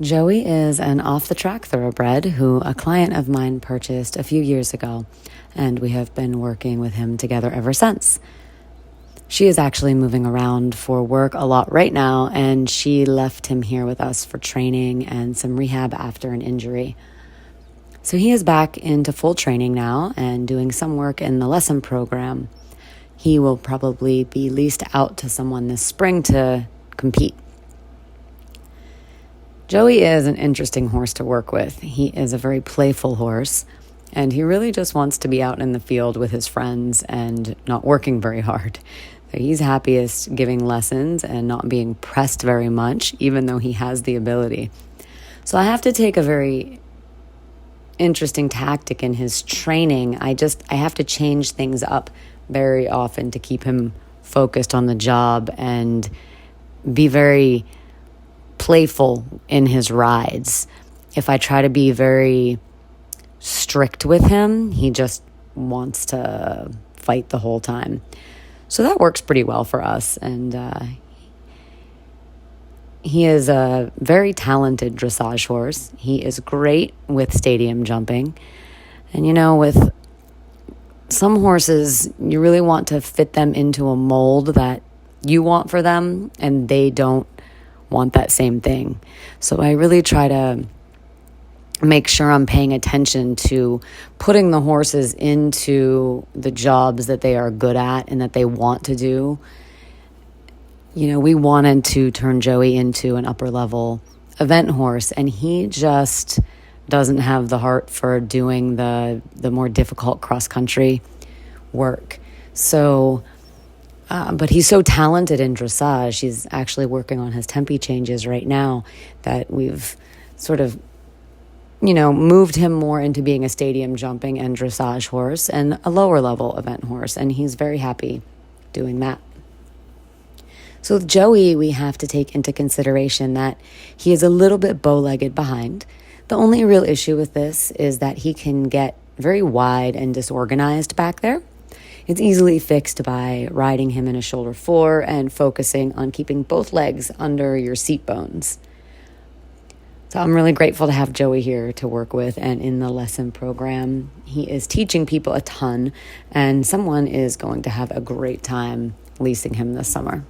Joey is an off-the-track thoroughbred who a client of mine purchased a few years ago, and we have been working with him together ever since. She is actually moving around for work a lot right now, and she left him here with us for training and some rehab after an injury. So he is back into full training now and doing some work in the lesson program. He will probably be leased out to someone this spring to compete. Joey is an interesting horse to work with. He is a very playful horse, and he really just wants to be out in the field with his friends and not working very hard. So he's happiest giving lessons and not being pressed very much, even though he has the ability. So I have to take a very interesting tactic in his training. I have to change things up very often to keep him focused on the job and be very playful in his rides. If I try to be very strict with him, he just wants to fight the whole time. So that works pretty well for us. And he is a very talented dressage horse. He is great with stadium jumping. And with some horses, you really want to fit them into a mold that you want for them, and they don't want that same thing. So I really try to make sure I'm paying attention to putting the horses into the jobs that they are good at and that they want to do. We wanted to turn Joey into an upper level event horse, and he just doesn't have the heart for doing the more difficult cross country work. So but he's so talented in dressage. He's actually working on his tempi changes right now that we've sort of, moved him more into being a stadium jumping and dressage horse and a lower level event horse. And he's very happy doing that. So with Joey, we have to take into consideration that he is a little bit bow-legged behind. The only real issue with this is that he can get very wide and disorganized back there. It's easily fixed by riding him in a shoulder four and focusing on keeping both legs under your seat bones. So I'm really grateful to have Joey here to work with and in the lesson program. He is teaching people a ton, and someone is going to have a great time leasing him this summer.